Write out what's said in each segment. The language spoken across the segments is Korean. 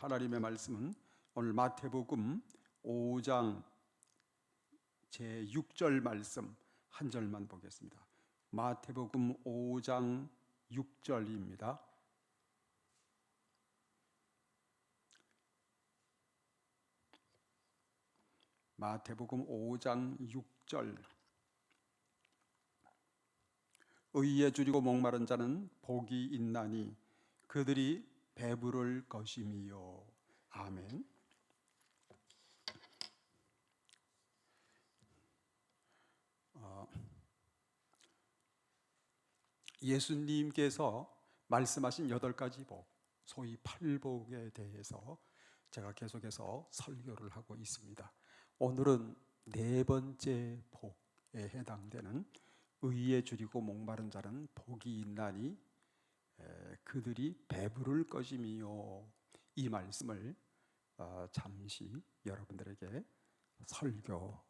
하나님의 말씀은 오늘 마태복음 5장 제6절 말씀 한 절만 보겠습니다. 마태복음 5장 6절입니다. 마태복음 5장 6절. 의에 줄이고 목마른 자는 복이 있나니 그들이 배부를 것임이요. 아멘. 예수님께서 말씀하신 8가지 복, 소위 팔복에 대해서 제가 계속해서 설교를 하고 있습니다. 오늘은 4번째 복에 해당되는 의에 줄이고 목마른 자는 복이 있나니 그들이 배부를 것임이요. 이 말씀을 잠시 여러분들에게 설교합니다.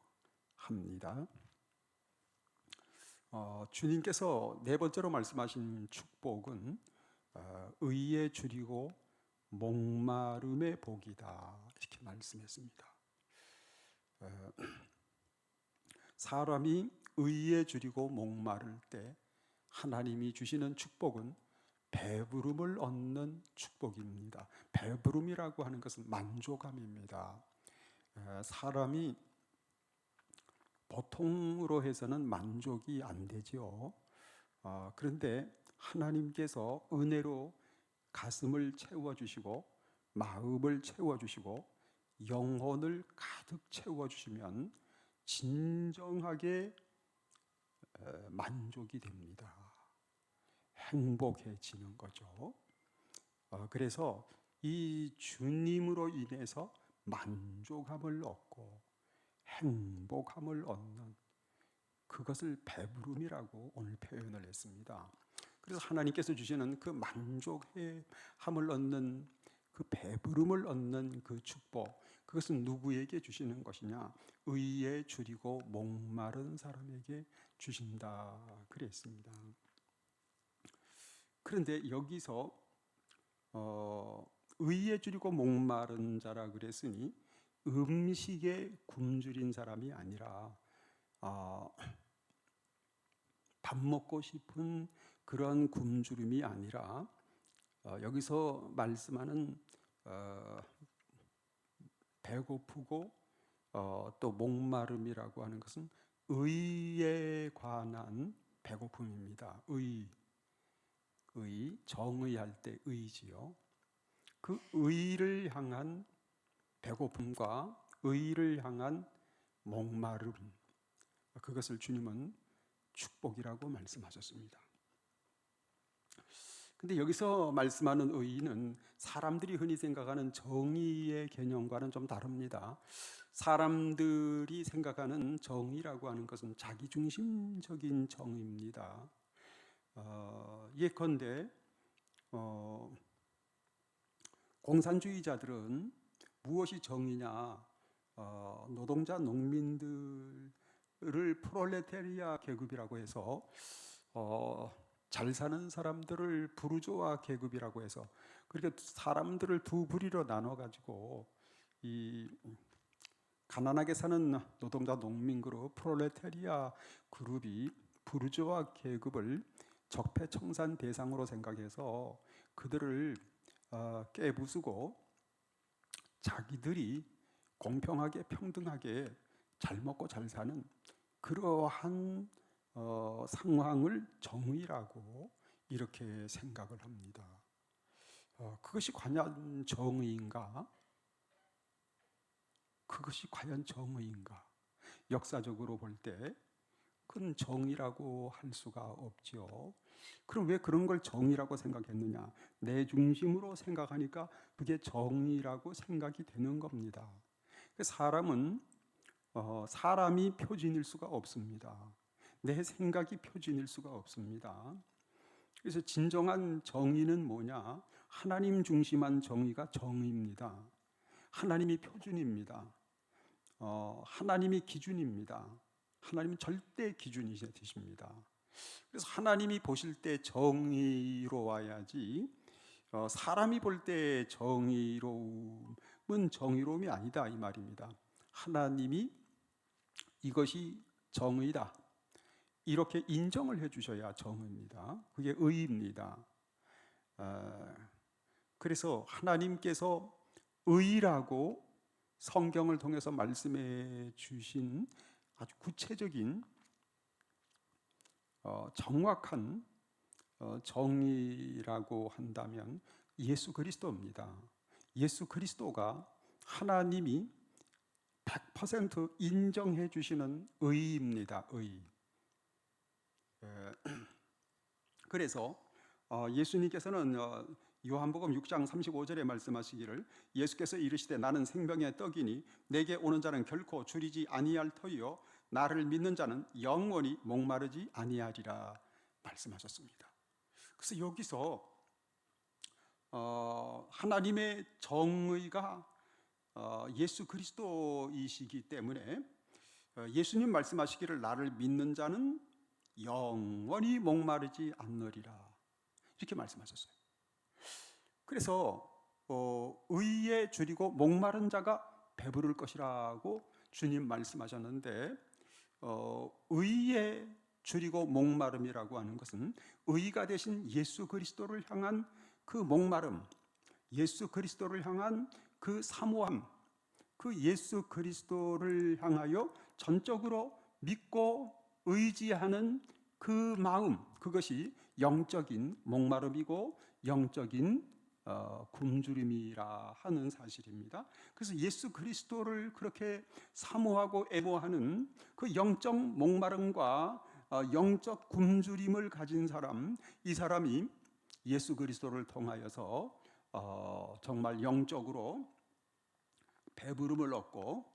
주님께서 4번째로 말씀하신 축복은 의에 줄이고 목마름의 복이다, 이렇게 말씀했습니다. 사람이 의에 줄이고 목마를 때 하나님이 주시는 축복은 배부름을 얻는 축복입니다. 배부름이라고 하는 것은 만족감입니다. 사람이 보통으로 해서는 만족이 안 되죠. 그런데 하나님께서 은혜로 가슴을 채워주시고 마음을 채워주시고 영혼을 가득 채워주시면 진정하게 만족이 됩니다. 행복해지는 거죠. 그래서 이 주님으로 인해서 만족함을 얻고 행복함을 얻는 그것을 배부름이라고 오늘 표현을 했습니다. 그래서 하나님께서 주시는 그 만족함을 얻는 그 배부름을 얻는 그 축복, 그것은 누구에게 주시는 것이냐? 의에 줄이고 목마른 사람에게 주신다 그랬습니다. 그런데 여기서 의에 줄이고 목마른 자라 그랬으니 음식에 굶주린 사람이 아니라 밥 먹고 싶은 그런 굶주림이 아니라 여기서 말씀하는 배고프고 또 목마름이라고 하는 것은 의에 관한 배고픔입니다. 의, 정의할 때 의지요. 그 의를 향한 배고픔과 의를 향한 목마름, 그것을 주님은 축복이라고 말씀하셨습니다. 근데 여기서 말씀하는 의는 사람들이 흔히 생각하는 정의의 개념과는 좀 다릅니다. 사람들이 생각하는 정의라고 하는 것은 자기중심적인 정의입니다. 예컨대 공산주의자들은 무엇이 정의냐? 노동자 농민들을 프롤레타리아 계급이라고 해서 잘 사는 사람들을 부르주아 계급이라고 해서 그렇게 사람들을 두 부리로 나눠 가지고 이 가난하게 사는 노동자 농민 그룹 프롤레타리아 그룹이 부르주아 계급을 적폐청산 대상으로 생각해서 그들을 깨부수고 자기들이 공평하게 평등하게 잘 먹고 잘 사는 그러한 상황을 정의라고 이렇게 생각을 합니다. 그것이 과연 정의인가? 그것이 과연 정의인가? 역사적으로 볼 때 그건 정의라고 할 수가 없죠. 그럼 왜 그런 걸 정의라고 생각했느냐? 내 중심으로 생각하니까 그게 정의라고 생각이 되는 겁니다. 사람은 사람이 표준일 수가 없습니다. 내 생각이 표준일 수가 없습니다. 그래서 진정한 정의는 뭐냐? 하나님 중심한 정의가 정의입니다. 하나님이 표준입니다. 하나님이 기준입니다. 하나님은 절대 기준이 되십니다. 그래서 하나님이 보실 때 정의로워야지 사람이 볼 때 정의로운 정의로움이 아니다 이 말입니다. 하나님이 이것이 정의다 이렇게 인정을 해주셔야 정의입니다. 그게 의입니다. 그래서 하나님께서 의라고 성경을 통해서 말씀해 주신 아주 구체적인 정확한 정의라고 한다면 예수 그리스도입니다. 예수 그리스도가 하나님이 100% 인정해 주시는 의입니다. 의. 그래서 예수님께서는 요한복음 6장 35절에 말씀하시기를 예수께서 이르시되 나는 생명의 떡이니 내게 오는 자는 결코 줄이지 아니할 터이요 나를 믿는 자는 영원히 목마르지 아니하리라 말씀하셨습니다. 그래서 여기서 하나님의 정의가 예수 그리스도이시기 때문에 예수님 말씀하시기를 나를 믿는 자는 영원히 목마르지 않으리라 이렇게 말씀하셨어요. 그래서 의에 줄이고 목마른 자가 배부를 것이라고 주님 말씀하셨는데 의에 줄이고 목마름이라고 하는 것은 의가 되신 예수 그리스도를 향한 그 목마름, 예수 그리스도를 향한 그 사모함, 그 예수 그리스도를 향하여 전적으로 믿고 의지하는 그 마음, 그것이 영적인 목마름이고 영적인 굶주림이라 하는 사실입니다. 그래서 예수 그리스도를 그렇게 사모하고 애모하는 그 영적 목마름과 영적 굶주림을 가진 사람, 이 사람이 예수 그리스도를 통하여서 정말 영적으로 배부름을 얻고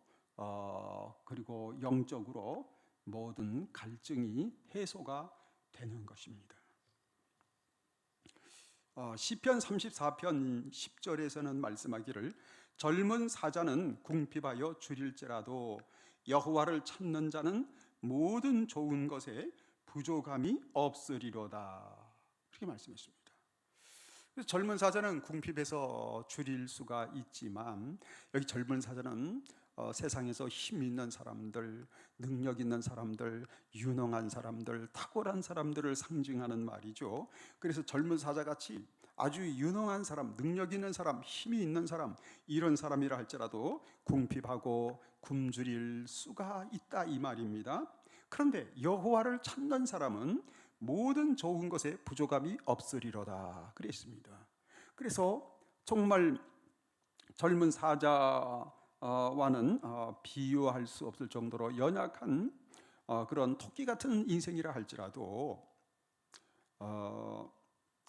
그리고 영적으로 모든 갈증이 해소가 되는 것입니다. 시편 34편 10절에서는 말씀하기를 젊은 사자는 궁핍하여 줄일지라도 여호와를 찾는 자는 모든 좋은 것에 부족함이 없으리로다 그렇게 말씀했습니다. 그래서 젊은 사자는 궁핍해서 줄일 수가 있지만 여기 젊은 사자는 세상에서 힘 있는 사람들, 능력 있는 사람들, 유능한 사람들, 탁월한 사람들을 상징하는 말이죠. 그래서 젊은 사자같이 아주 유능한 사람, 능력 있는 사람, 힘이 있는 사람, 이런 사람이라 할지라도 궁핍하고 굶주릴 수가 있다 이 말입니다. 그런데 여호와를 찾는 사람은 모든 좋은 것에 부족함이 없으리로다 그랬습니다. 그래서 정말 젊은 사자와는 비유할 수 없을 정도로 연약한 그런 토끼 같은 인생이라 할지라도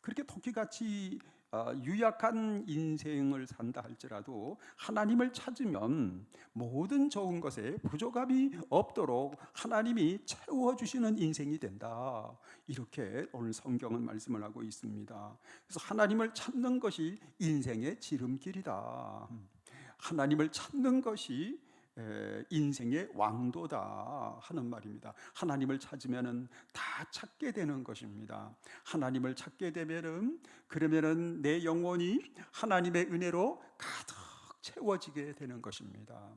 그렇게 토끼같이 유약한 인생을 산다 할지라도 하나님을 찾으면 모든 좋은 것에 부족함이 없도록 하나님이 채워주시는 인생이 된다 이렇게 오늘 성경은 말씀을 하고 있습니다. 그래서 하나님을 찾는 것이 인생의 지름길이다. 하나님을 찾는 것이 인생의 왕도다 하는 말입니다. 하나님을 찾으면은 다 찾게 되는 것입니다. 하나님을 찾게 되면은 그러면은 내 영혼이 하나님의 은혜로 가득 채워지게 되는 것입니다.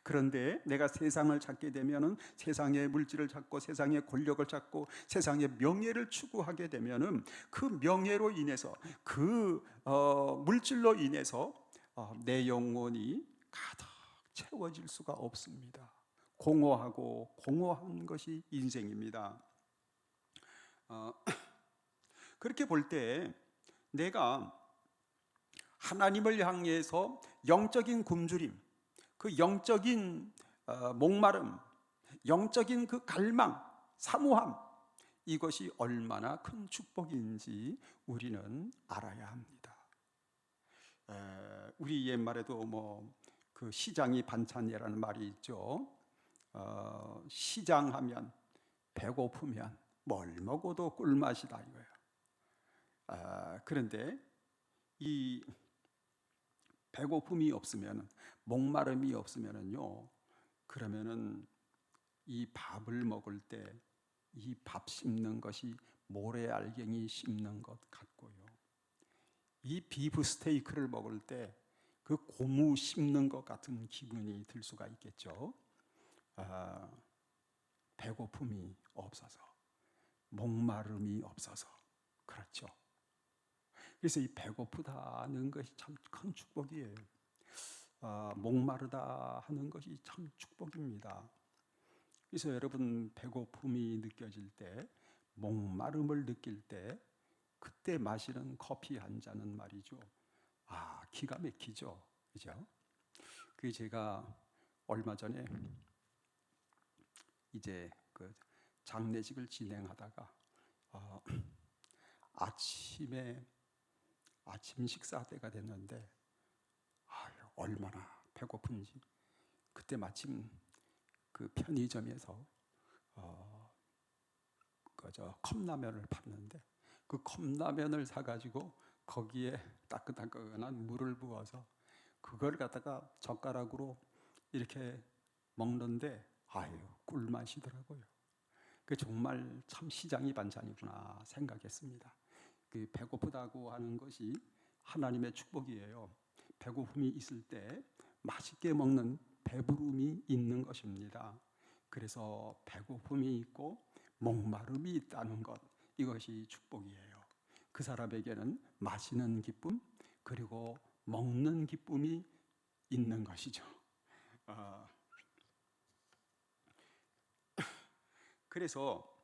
그런데 내가 세상을 찾게 되면은 세상의 물질을 찾고 세상의 권력을 찾고 세상의 명예를 추구하게 되면은 그 명예로 인해서 그 물질로 인해서 내 영혼이 가득 채워질 수가 없습니다. 공허하고 공허한 것이 인생입니다. 그렇게 볼 때 내가 하나님을 향해서 영적인 굶주림, 그 영적인 목마름, 영적인 그 갈망, 사모함, 이것이 얼마나 큰 축복인지 우리는 알아야 합니다. 우리 옛말에도 그 시장이 반찬이라는 말이 있죠. 시장하면 배고프면 뭘 먹어도 꿀맛이다 이거예요. 그런데 이 배고픔이 없으면, 목마름이 없으면은요, 그러면은 이 밥을 먹을 때 이 밥 씹는 것이 모래알갱이 씹는 것 같고요. 이 비프 스테이크를 먹을 때 그 고무 씹는 것 같은 기분이 들 수가 있겠죠. 배고픔이 없어서, 목마름이 없어서. 그렇죠. 그래서 이 배고프다는 것이 참 큰 축복이에요. 목마르다 하는 것이 참 축복입니다. 그래서 여러분, 배고픔이 느껴질 때, 목마름을 느낄 때, 그때 마시는 커피 한 잔은 말이죠, 기가 막히죠. 그죠? 그 제가 얼마 전에 이제 그 장례식을 진행하다가 아침 식사 때가 됐는데 얼마나 배고픈지, 그때 마침 그 편의점에서 컵라면을 팠는데, 그 컵라면을 사가지고 거기에 따끈따끈한 물을 부어서 그걸 갖다가 젓가락으로 이렇게 먹는데 꿀맛이더라고요. 그 정말 참 시장이 반찬이구나 생각했습니다. 그 배고프다고 하는 것이 하나님의 축복이에요. 배고픔이 있을 때 맛있게 먹는 배부름이 있는 것입니다. 그래서 배고픔이 있고 목마름이 있다는 것, 이것이 축복이에요. 그 사람에게는 마시는 기쁨, 그리고 먹는 기쁨이 있는 것이죠. 그래서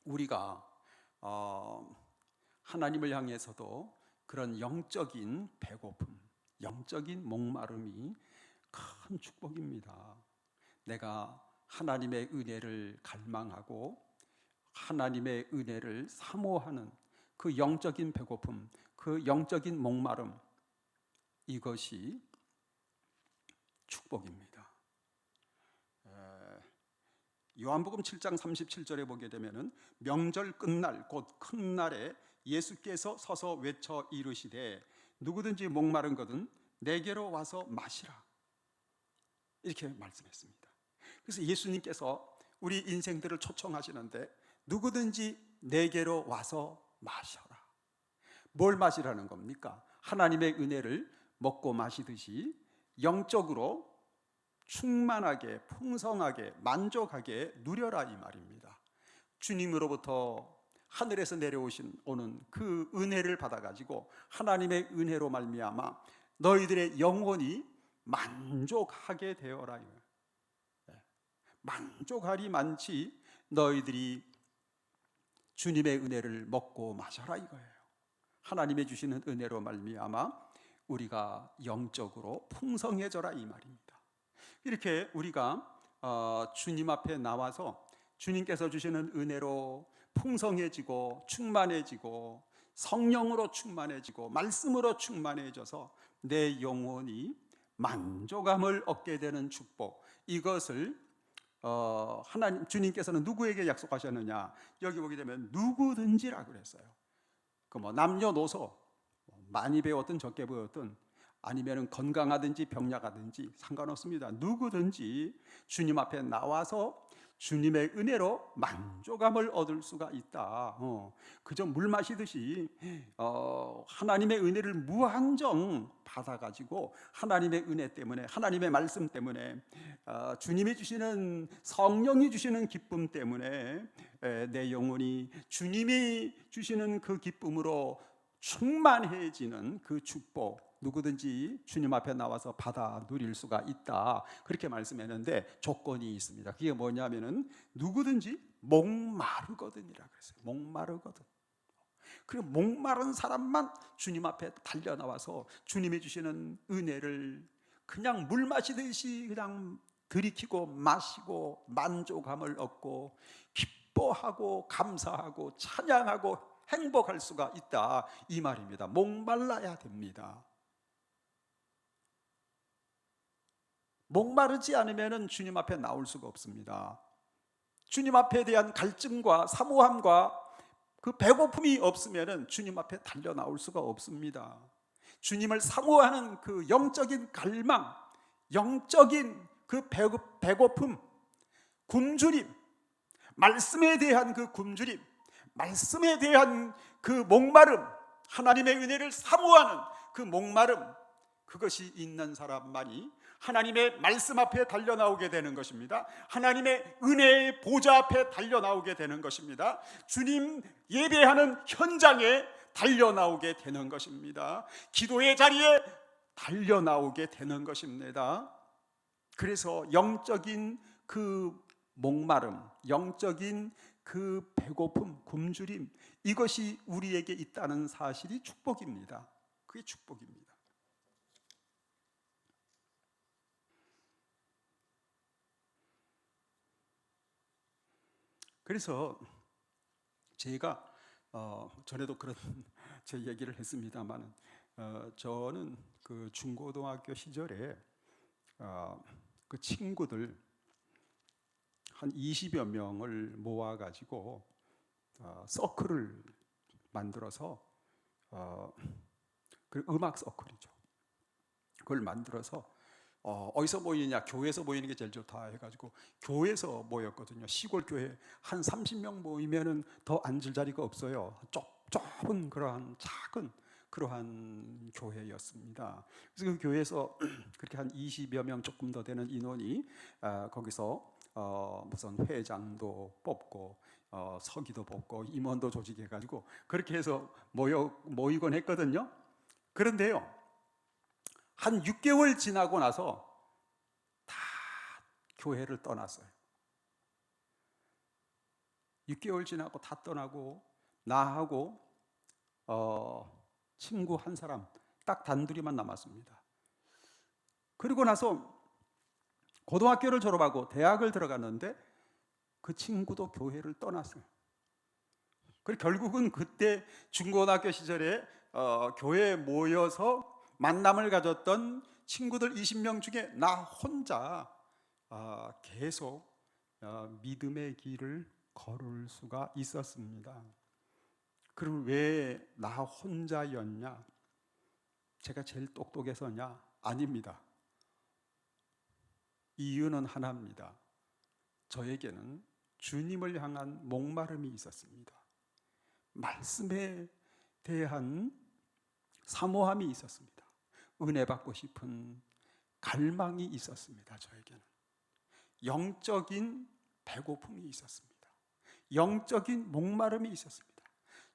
우리가 하나님을 향해서도 그런 영적인 배고픔, 영적인 목마름이 큰 축복입니다. 내가 하나님의 은혜를 갈망하고 하나님의 은혜를 사모하는 그 영적인 배고픔, 그 영적인 목마름, 이것이 축복입니다. 요한복음 7장 37절에 보게 되면은, 명절 끝날 곧 큰 날에 예수께서 서서 외쳐 이르시되 누구든지 목마른 것은 내게로 와서 마시라, 이렇게 말씀했습니다. 그래서 예수님께서 우리 인생들을 초청하시는데, 누구든지 내게로 와서 마셔라. 뭘 마시라는 겁니까? 하나님의 은혜를 먹고 마시듯이 영적으로 충만하게, 풍성하게, 만족하게 누려라, 이 말입니다. 주님으로부터 하늘에서 오는 그 은혜를 받아가지고 하나님의 은혜로 말미암아 너희들의 영혼이 만족하게 되어라. 만족하리 많지 너희들이 주님의 은혜를 먹고 마셔라, 이거예요. 하나님의 주시는 은혜로 말미암아 우리가 영적으로 풍성해져라, 이 말입니다. 이렇게 우리가 주님 앞에 나와서 주님께서 주시는 은혜로 풍성해지고 충만해지고 성령으로 충만해지고 말씀으로 충만해져서 내 영혼이 만족함을 얻게 되는 축복, 이것을 하나님, 주님께서는 누구에게 약속하셨느냐? 여기 보게 되면 누구든지라 그랬어요. 그 남녀노소, 많이 배웠든 적게 배웠든, 아니면 건강하든지 병약하든지 상관없습니다. 누구든지 주님 앞에 나와서 주님의 은혜로 만족함을 얻을 수가 있다. 그저 물 마시듯이 하나님의 은혜를 무한정 받아가지고 하나님의 은혜 때문에, 하나님의 말씀 때문에, 주님이 주시는, 성령이 주시는 기쁨 때문에 내 영혼이 주님이 주시는 그 기쁨으로 충만해지는 그 축복, 누구든지 주님 앞에 나와서 받아 누릴 수가 있다, 그렇게 말씀했는데 조건이 있습니다. 그게 뭐냐면은 누구든지 목마르거든이라 그랬어요. 목마르거든. 그리고 목마른 사람만 주님 앞에 달려 나와서 주님이 주시는 은혜를 그냥 물 마시듯이 그냥 들이키고 마시고 만족함을 얻고 기뻐하고 감사하고 찬양하고 행복할 수가 있다, 이 말입니다. 목말라야 됩니다. 목마르지 않으면 주님 앞에 나올 수가 없습니다. 주님 앞에 대한 갈증과 사모함과 그 배고픔이 없으면 주님 앞에 달려 나올 수가 없습니다. 주님을 사모하는 그 영적인 갈망, 영적인 그 배고픔, 굶주림, 말씀에 대한 그 굶주림, 말씀에 대한 그 목마름, 하나님의 은혜를 사모하는 그 목마름, 그것이 있는 사람만이 하나님의 말씀 앞에 달려나오게 되는 것입니다. 하나님의 은혜의 보좌 앞에 달려나오게 되는 것입니다. 주님 예배하는 현장에 달려나오게 되는 것입니다. 기도의 자리에 달려나오게 되는 것입니다. 그래서 영적인 그 목마름, 영적인 그 배고픔, 굶주림, 이것이 우리에게 있다는 사실이 축복입니다. 그게 축복입니다. 그래서 제가 전에도 그런 제 얘기를 했습니다만, 저는 그 중고등학교 시절에 그 친구들 한 20여 명을 모아가지고 서클을 만들어서, 그 음악 서클이죠. 그걸 만들어서 어디서 모이냐, 교회에서 모이는 게 제일 좋다 해가지고 교회에서 모였거든요. 시골 교회 한 30명 모이면은 더 앉을 자리가 없어요. 좁은 그러한 작은 그러한 교회였습니다. 그래서 그 교회에서 그렇게 한 20여 명 조금 더 되는 인원이 거기서 무슨 회장도 뽑고 서기도 뽑고 임원도 조직해가지고 그렇게 해서 모이곤 했거든요. 그런데요, 한 6개월 지나고 나서 다 교회를 떠났어요. 6개월 지나고 다 떠나고 나하고 친구 한 사람 딱 단둘이만 남았습니다. 그리고 나서 고등학교를 졸업하고 대학을 들어갔는데 그 친구도 교회를 떠났어요. 그리고 결국은 그때 중고등학교 시절에 교회에 모여서 만남을 가졌던 친구들 20명 중에 나 혼자 계속 믿음의 길을 걸을 수가 있었습니다. 그럼 왜 나 혼자였냐? 제가 제일 똑똑해서냐? 아닙니다. 이유는 하나입니다. 저에게는 주님을 향한 목마름이 있었습니다. 말씀에 대한 사모함이 있었습니다. 은혜 받고 싶은 갈망이 있었습니다. 저에게는 영적인 배고픔이 있었습니다. 영적인 목마름이 있었습니다.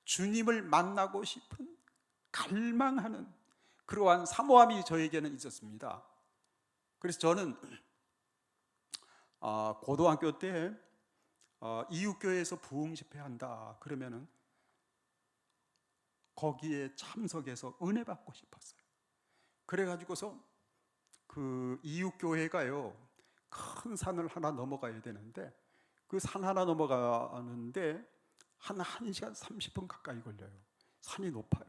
주님을 만나고 싶은 갈망하는 그러한 사모함이 저에게는 있었습니다. 그래서 저는 고등학교 때 이웃교회에서 부흥 집회한다 그러면은 거기에 참석해서 은혜 받고 싶었어요. 그래가지고서 그 이웃교회가요, 큰 산을 하나 넘어가야 되는데 그 산 하나 넘어가는데 한 1시간 30분 가까이 걸려요. 산이 높아요.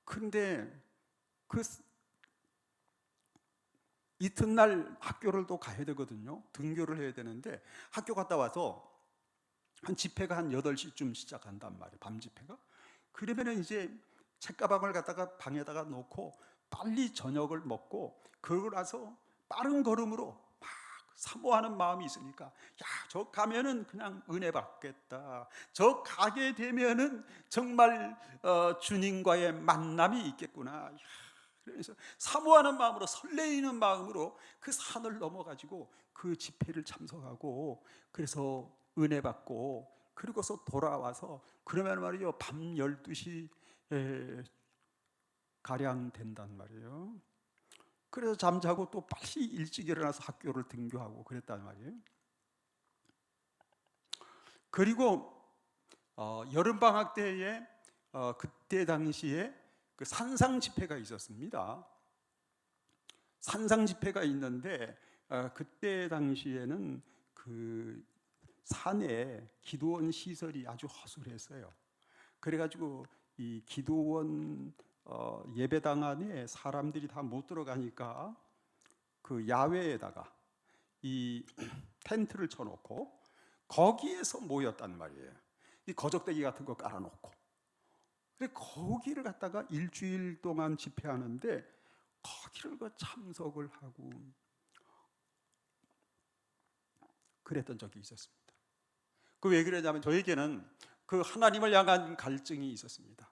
근데 그 이튿날 학교를 또 가야 되거든요. 등교를 해야 되는데 학교 갔다 와서 한 집회가 한 8시쯤 시작한단 말이에요. 밤 집회가. 그러면은 이제 책가방을 갖다가 방에다가 놓고 빨리 저녁을 먹고 그러고 나서 빠른 걸음으로 막 사모하는 마음이 있으니까, 야, 저 가면은 그냥 은혜 받겠다. 저 가게 되면은 정말 주님과의 만남이 있겠구나. 야, 그래서 사모하는 마음으로, 설레이는 마음으로 그 산을 넘어가지고 그 집회를 참석하고 그래서 은혜 받고 그리고서 돌아와서 그러면 말이죠, 밤 12시 가량 된단 말이에요. 그래서 잠자고 또 빨리 일찍 일어나서 학교를 등교하고 그랬단 말이에요. 그리고 여름방학 때에 그때 당시에 그 산상 집회가 있었습니다. 산상 집회가 있는데 그때 당시에는 그 산에 기도원 시설이 아주 허술했어요. 그래가지고 이 기도원 예배당 안에 사람들이 다 못 들어가니까 그 야외에다가 이 텐트를 쳐놓고 거기에서 모였단 말이에요. 이 거적대기 같은 거 깔아놓고, 그래 거기를 갖다가 일주일 동안 집회하는데 거기를 참석을 하고 그랬던 적이 있었습니다. 그 왜 그러냐면 저에게는 그 하나님을 향한 갈증이 있었습니다.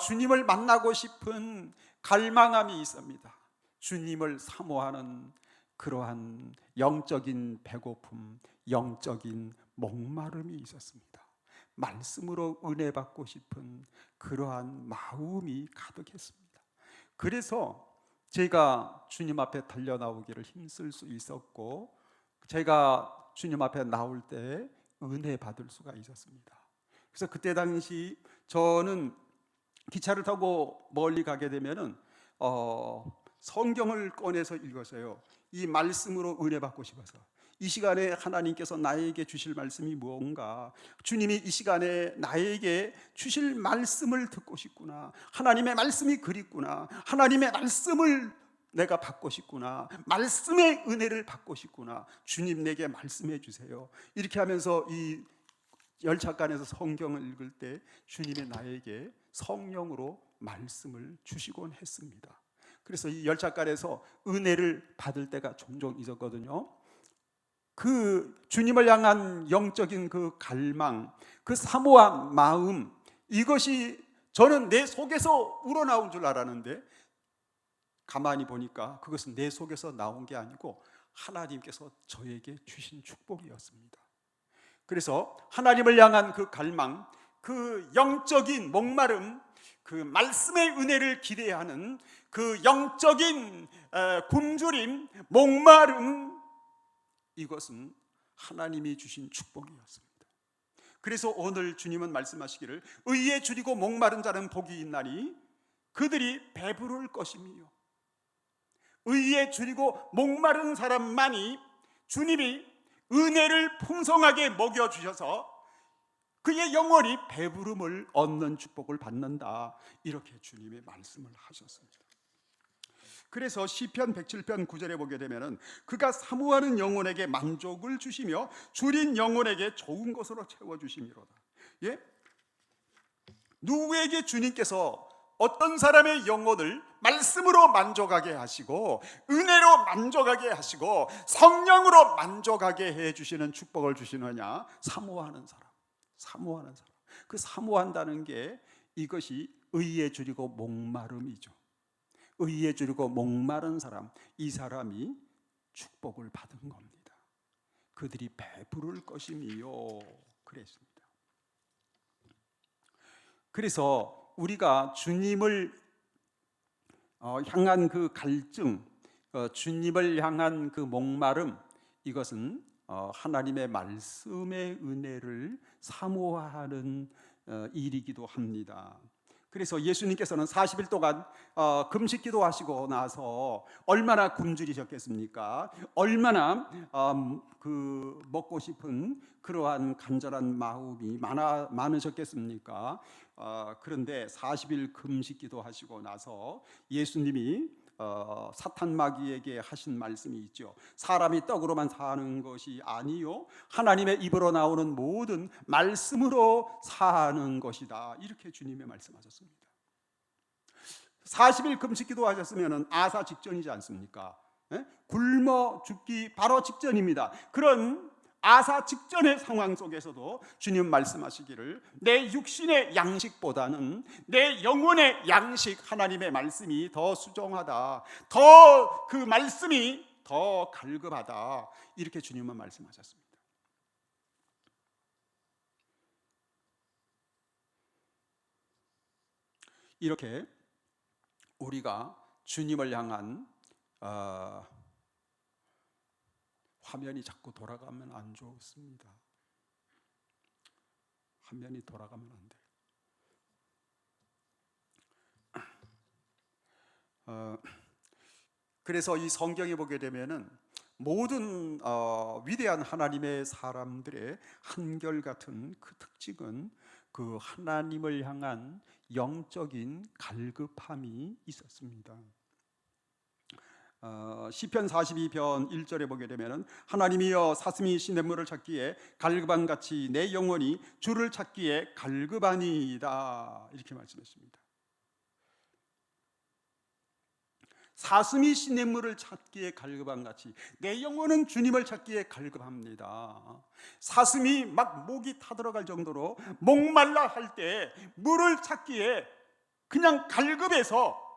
주님을 만나고 싶은 갈망함이 있습니다. 주님을 사모하는 그러한 영적인 배고픔, 영적인 목마름이 있었습니다. 말씀으로 은혜 받고 싶은 그러한 마음이 가득했습니다. 그래서 제가 주님 앞에 달려 나오기를 힘쓸 수 있었고, 제가 주님 앞에 나올 때 은혜 받을 수가 있었습니다. 그래서 그때 당시 저는 기차를 타고 멀리 가게 되면은 성경을 꺼내서 읽었어요. 이 말씀으로 은혜 받고 싶어서. 이 시간에 하나님께서 나에게 주실 말씀이 무언가, 주님이 이 시간에 나에게 주실 말씀을 듣고 싶구나, 하나님의 말씀이 그립구나, 하나님의 말씀을 내가 받고 싶구나, 말씀의 은혜를 받고 싶구나, 주님 내게 말씀해 주세요. 이렇게 하면서 이 열차간에서 성경을 읽을 때 주님이 나에게 성령으로 말씀을 주시곤 했습니다. 그래서 이 열차간에서 은혜를 받을 때가 종종 있었거든요. 그 주님을 향한 영적인 그 갈망, 그 사모한 마음, 이것이 저는 내 속에서 우러나온 줄 알았는데, 가만히 보니까 그것은 내 속에서 나온 게 아니고 하나님께서 저에게 주신 축복이었습니다. 그래서 하나님을 향한 그 갈망, 그 영적인 목마름, 그 말씀의 은혜를 기대하는 그 영적인 굶주림, 목마름, 이것은 하나님이 주신 축복이었습니다. 그래서 오늘 주님은 말씀하시기를 의에 줄이고 목마른 자는 복이 있나니 그들이 배부를 것이며, 의에 줄이고 목마른 사람만이 주님이 은혜를 풍성하게 먹여주셔서 그의 영혼이 배부름을 얻는 축복을 받는다, 이렇게 주님의 말씀을 하셨습니다. 그래서 시편 107편 9절에 보게 되면은 그가 사모하는 영혼에게 만족을 주시며 줄인 영혼에게 좋은 것으로 채워주심이로다. 예? 누구에게 주님께서 어떤 사람의 영혼을 말씀으로 만족하게 하시고 은혜로 만족하게 하시고 성령으로 만족하게 해주시는 축복을 주시느냐? 사모하는 사람, 사모하는 사람. 그 사모한다는 게 이것이 의에 줄이고 목마름이죠. 의에 줄이고 목마른 사람, 이 사람이 축복을 받은 겁니다. 그들이 배부를 것이미요, 그랬습니다. 그래서 우리가 주님을 향한 그 갈증, 주님을 향한 그 목마름, 이것은 하나님의 말씀의 은혜를 사모하는 일이기도 합니다. 그래서 예수님께서는 40일 동안 금식 기도하시고 나서 얼마나 굶주리셨겠습니까? 얼마나 그 먹고 싶은 그러한 간절한 마음이 많으셨겠습니까? 그런데 40일 금식 기도하시고 나서 예수님이 사탄 마귀에게 하신 말씀이 있죠. 사람이 떡으로만 사는 것이 아니요 하나님의 입으로 나오는 모든 말씀으로 사는 것이다, 이렇게 주님의 말씀하셨습니다. 40일 금식 기도하셨으면 아사 직전이지 않습니까? 굶어 죽기 바로 직전입니다. 그런 아사 직전의 상황 속에서도 주님 말씀하시기를 내 육신의 양식보다는 내 영혼의 양식, 하나님의 말씀이 더 수종하다, 더 그 말씀이 더 갈급하다, 이렇게 주님은 말씀하셨습니다. 이렇게 우리가 주님을 향한 화면이 자꾸 돌아가면 안 좋습니다. 화면이 돌아가면 안 돼요. 그래서 이 성경에 보게 되면은 모든 위대한 하나님의 사람들의 한결같은 그 특징은 그 하나님을 향한 영적인 갈급함이 있었습니다. 시편 42편 1절에 보게 되면 하나님이여 사슴이 시냇물을 찾기에 갈급한 같이 내 영혼이 주를 찾기에 갈급하니이다, 이렇게 말씀했습니다. 사슴이 시냇물을 찾기에 갈급한 같이 내 영혼은 주님을 찾기에 갈급합니다. 사슴이 막 목이 타들어갈 정도로 목말라 할 때 물을 찾기에 그냥 갈급해서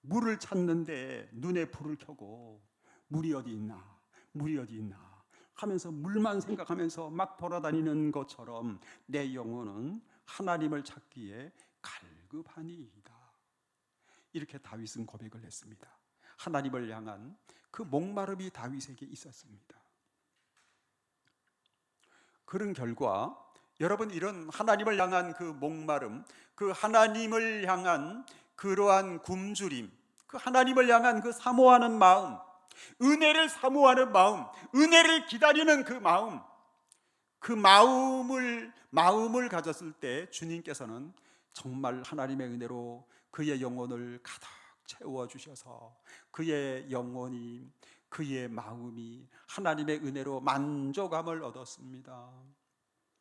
물을 찾는데 눈에 불을 켜고 물이 어디 있나, 물이 어디 있나 하면서 물만 생각하면서 막 돌아다니는 것처럼 내 영혼은 하나님을 찾기에 갈급하니이다. 이렇게 다윗은 고백을 했습니다. 하나님을 향한 그 목마름이 다윗에게 있었습니다. 그런 결과 여러분, 이런 하나님을 향한 그 목마름, 그 하나님을 향한 그러한 굶주림, 그 하나님을 향한 그 사모하는 마음, 은혜를 사모하는 마음, 은혜를 기다리는 그 마음, 그 마음을 가졌을 때 주님께서는 정말 하나님의 은혜로 그의 영혼을 가득 채워주셔서 그의 영혼이, 그의 마음이 하나님의 은혜로 만족함을 얻었습니다.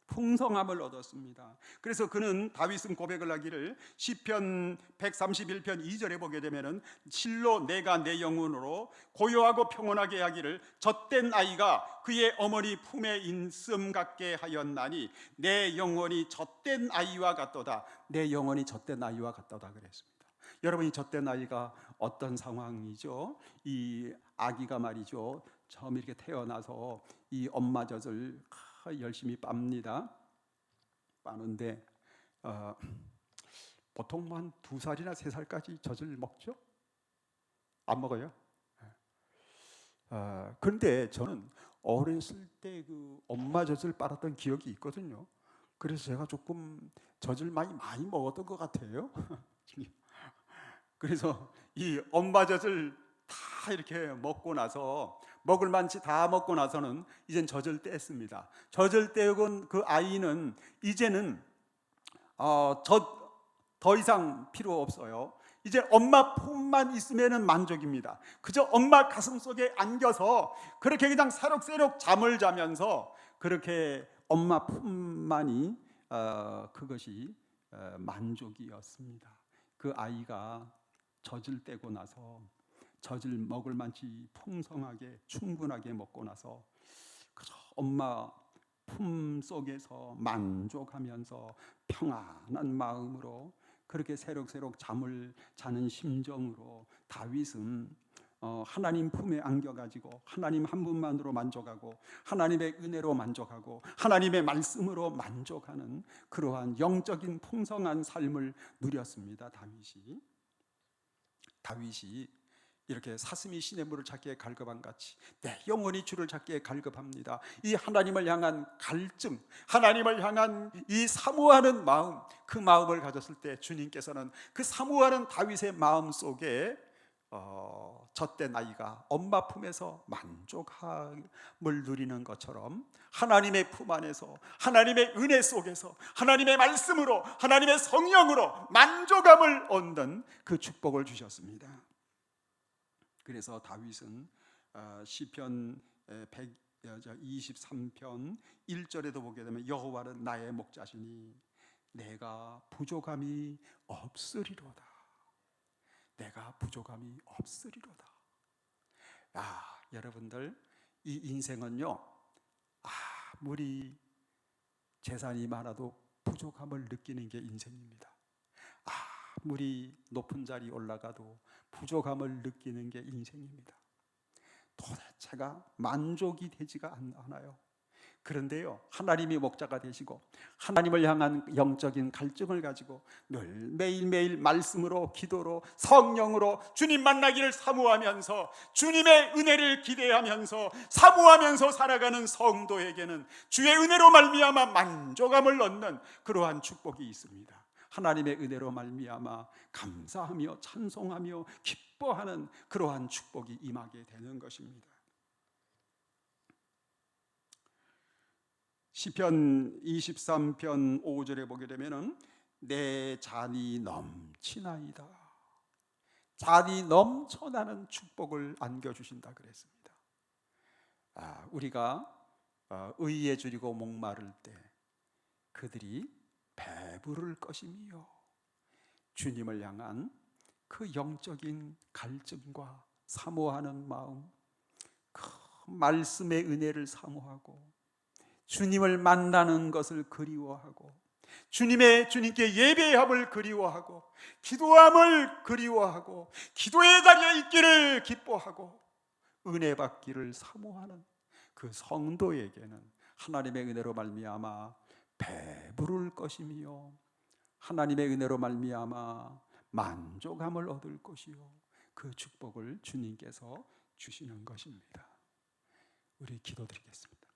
풍성함을 얻었습니다. 그래서 다윗은 고백을 하기를 시편 131편 2절에 보게 되면은 실로 내가 내 영혼으로 고요하고 평온하게 하기를 젖된 아이가 그의 어머니 품에 있음 같게 하였나니 내 영혼이 젖된 아이와 같도다. 내 영혼이 젖된 아이와 같도다 그랬습니다. 여러분이 젖된 아이가 어떤 상황이죠? 이 아기가 말이죠, 처음 이렇게 태어나서 이 엄마 젖을 열심히 빱니다. 빠는데 보통 한 2살이나 3살까지 젖을 먹죠? 안 먹어요? 그런데 저는 어렸을 때 그 엄마 젖을 빨았던 기억이 있거든요. 그래서 제가 조금 젖을 많이 먹었던 것 같아요. 그래서 이 엄마 젖을 다 이렇게 먹고 나서 먹을 만치 다 먹고 나서는 이젠 젖을 뗐습니다. 젖을 떼고 그 아이는 이제는 더 이상 필요 없어요. 이제 엄마 품만 있으면 만족입니다. 그저 엄마 가슴 속에 안겨서 그렇게 그냥 새록새록 잠을 자면서 그렇게 엄마 품만이 그것이 만족이었습니다. 그 아이가 젖을 떼고 나서 젖을 먹을 만치 풍성하게 충분하게 먹고 나서 그저 엄마 품 속에서 만족하면서 평안한 마음으로 그렇게 새록새록 잠을 자는 심정으로 다윗은 하나님 품에 안겨가지고 하나님 한 분만으로 만족하고 하나님의 은혜로 만족하고 하나님의 말씀으로 만족하는 그러한 영적인 풍성한 삶을 누렸습니다. 다윗이 이렇게 사슴이 시냇물을 찾기에 갈급한 같이 내 영혼이 주를 찾기에 갈급합니다. 이 하나님을 향한 갈증, 하나님을 향한 이 사모하는 마음, 그 마음을 가졌을 때 주님께서는 그 사모하는 다윗의 마음 속에 젖된 아이가 엄마 품에서 만족함을 누리는 것처럼 하나님의 품 안에서 하나님의 은혜 속에서 하나님의 말씀으로 하나님의 성령으로 만족함을 얻는 그 축복을 주셨습니다. 그래서 다윗은 시편 123편 1절에도 보게 되면 여호와는 나의 목자시니 내가 부족함이 없으리로다. 내가 부족함이 없으리로다. 여러분들, 이 인생은요, 아무리 재산이 많아도 부족함을 느끼는 게 인생입니다. 아무리 높은 자리 올라가도 부족함을 느끼는 게 인생입니다. 도대체가 만족이 되지가 않아요. 그런데요, 하나님이 목자가 되시고 하나님을 향한 영적인 갈증을 가지고 늘 매일매일 말씀으로 기도로 성령으로 주님 만나기를 사모하면서 주님의 은혜를 기대하면서 사모하면서 살아가는 성도에게는 주의 은혜로 말미암아 만족함을 얻는 그러한 축복이 있습니다. 하나님의 은혜로 말미암아 감사하며 찬송하며 기뻐하는 그러한 축복이 임하게 되는 것입니다. 시편 23편 5절에 보게 되면은 내 잔이 넘치나이다. 잔이 넘쳐나는 축복을 안겨주신다 그랬습니다. 우리가 의에 줄이고 목마를 때 그들이 배부를 것이며 주님을 향한 그 영적인 갈증과 사모하는 마음, 그 말씀의 은혜를 사모하고 주님을 만나는 것을 그리워하고 주님께 예배함을 그리워하고 기도함을 그리워하고 기도의 자리에 있기를 기뻐하고 은혜 받기를 사모하는 그 성도에게는 하나님의 은혜로 말미암아 배부를 것이며 하나님의 은혜로 말미암아 만족함을 얻을 것이요 그 축복을 주님께서 주시는 것입니다. 우리 기도드리겠습니다.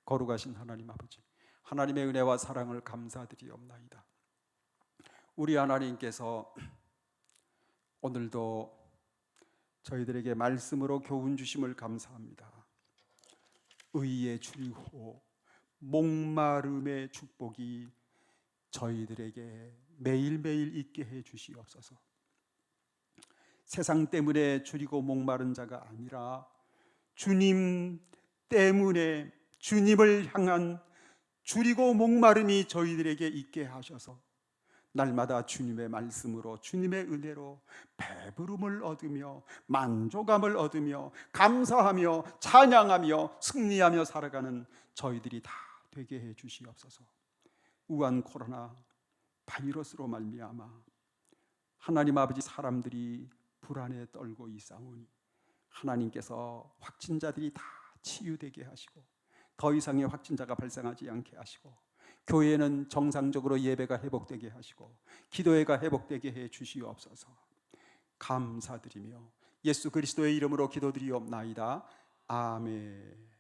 거룩하신 하나님 아버지, 하나님의 은혜와 사랑을 감사드리옵나이다. 우리 하나님께서 오늘도 저희들에게 말씀으로 교훈 주심을 감사합니다. 의의 줄이고 목마름의 축복이 저희들에게 매일매일 있게 해 주시옵소서. 세상 때문에 줄이고 목마른 자가 아니라 주님 때문에 주님을 향한 줄이고 목마름이 저희들에게 있게 하셔서 날마다 주님의 말씀으로 주님의 은혜로 배부름을 얻으며 만족감을 얻으며 감사하며 찬양하며 승리하며 살아가는 저희들이 다 되게 해 주시옵소서. 우한 코로나 바이러스로 말미암아 하나님 아버지 사람들이 불안에 떨고 있사오니 하나님께서 확진자들이 다 치유되게 하시고 더 이상의 확진자가 발생하지 않게 하시고 교회는 정상적으로 예배가 회복되게 하시고 기도회가 회복되게 해 주시옵소서. 감사드리며 예수 그리스도의 이름으로 기도드리옵나이다. 아멘.